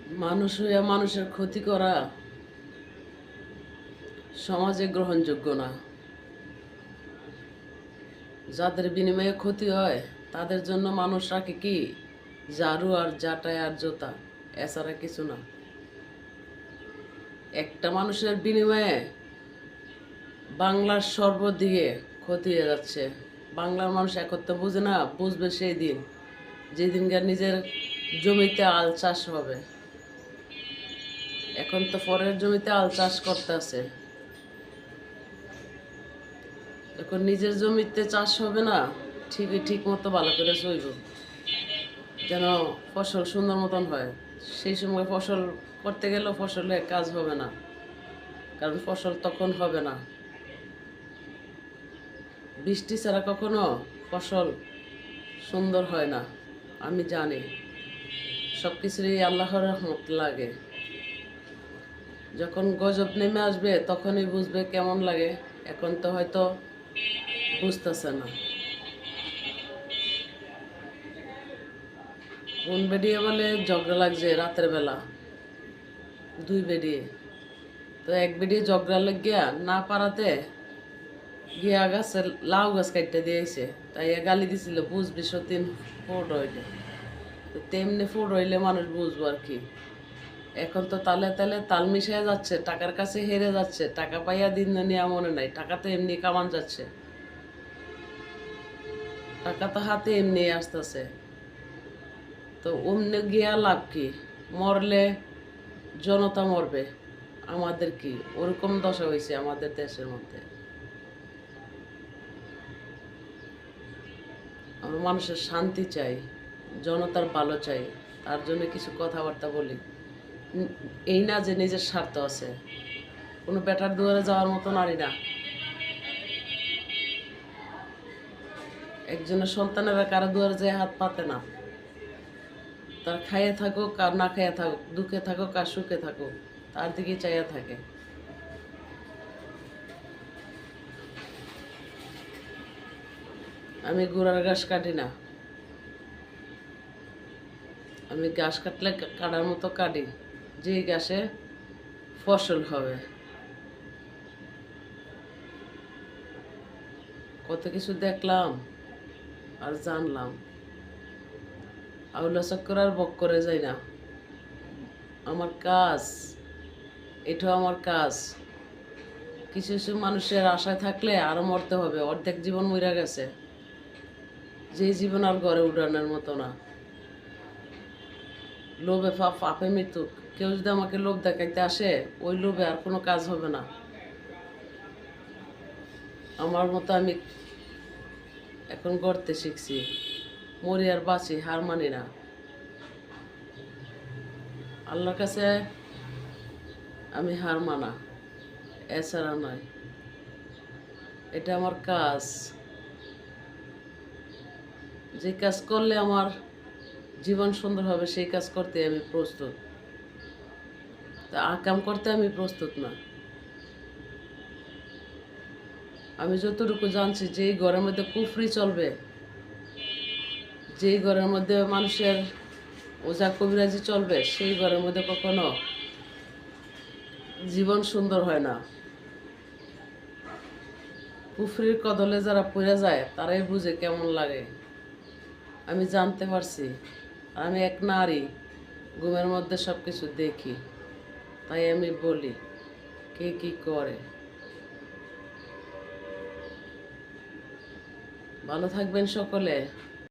মানুষ হইয়া মানুষের ক্ষতি করা সমাজে গ্রহণযোগ্য না। যাদের বিনিময়ে ক্ষতি হয় তাদের জন্য মানুষ রাখে কি ঝাড়ু আর জাটায় আর জোতা, এছাড়া কিছু না। একটা মানুষের বিনিময়ে বাংলার সর্বদিকে ক্ষতি হয়ে যাচ্ছে। বাংলার মানুষ একত্র বুঝে না, বুঝবে সেই দিন যেদিনকার নিজের জমিতে আল চাষ হবে। এখন তো পরের জমিতে আল চাষ করতে আছে, এখন নিজের জমিতে চাষ হবে না, ঠিকই ঠিক মতো ভালো করে চইব যেন ফসল সুন্দর মতন হয়। সেই সময় ফসল করতে গেলেও ফসলে কাজ হবে না, কারণ ফসল তখন হবে না। বৃষ্টি ছাড়া কখনো ফসল সুন্দর হয় না, আমি জানি। সব কিছুরই আল্লাহর রহমত লাগে। যখন গজব নেমে আসবে তখনই বুঝবে কেমন লাগে, এখন তো হয়তো বুঝতেছে না। কোন বেডিয়ে বলে ঝগড়া লাগছে রাতের বেলা, দুই বেডিয়ে তো এক বেডিয়ে ঝগড়া লাগিয়া না পারাতে গিয়া গাছে লাউ গাছ কাটতে দিয়েছে, তাই গালি দিছিল বুঝবি সতীন ফোট হইলে। তো তেমনি ফোট হইলে মানুষ বুঝবো আর কি। এখন তো তালে তালে তাল মিশিয়ে যাচ্ছে, টাকার কাছে হেরে যাচ্ছে, টাকা পাইয়া দিন নেওয়া মনে নাই, টাকা তো এমনি কামান যাচ্ছে, টাকা তো হাতে এমনি আসতেছে। তো অমনে গিয়া লাভ কি? মরলে জনতা মরবে, আমাদের কি ওরকম দশা হয়েছে আমাদের দেশের মধ্যে। আমরা মানুষের শান্তি চাই, জনতার ভালো চাই, তার জন্য কিছু কথাবার্তা বলি। এই না যে নিজের স্বার্থ আছে, কোনো বেটার দুয়ারে যাওয়ার মতো নারী না। একজনের সন্তানেরা কারো দুয়ারে যায় হাত পাতে না, তার খাইয়ে থাকুক আর না খাইয়ে থাকুক, দুঃখে থাকুক আর সুখে থাকুক, তার দিকে চাইয়া থাকে। আমি গুড়ার ঘাস কাটি না, আমি ঘাস কাটলে কাটার মতো কাটি, যে ঘাসে ফসল হবে। কত কিছু দেখলাম আর জানলাম, আউলা চক্কর আর বক করে যাই না। আমার কাজ, এটাও আমার কাজ। কিছু কিছু মানুষের আশায় থাকলে আরো মরতে হবে, অর্ধেক জীবন মরে গেছে, যে জীবন আর গড়ে উঠানোর মতো না। লোভে পাপে মৃত্যু। কেউ যদি আমাকে লোভ দেখাইতে আসে, ওই লোভে আর কোনো কাজ হবে না। আমার মতো আমি এখন গড়তে শিখছি, মরি আর বাঁচি, হার মানি না। আল্লাহর কাছে আমি হার মানা, এছাড়া নয়। এটা আমার কাজ, যে কাজ করলে আমার জীবন সুন্দর হবে সেই কাজ করতে আমি প্রস্তুত। তা আকাম করতে আমি প্রস্তুত না। আমি যতটুকু জানছি, যেই ঘরের মধ্যে কুফরি চলবে, যেই ঘরের মধ্যে মানুষের ওজা কবিরাজি চলবে, সেই ঘরের মধ্যে কখনো জীবন সুন্দর হয় না। কুফরির কদলে যারা পড়ে যায় তারাই বুঝে কেমন লাগে। আমি জানতে পারছি, আমি এক নারী, ঘুমের মধ্যে সব কিছু দেখি, তাই আমি বলি কে কি করে। ভালো থাকবেন সকলে।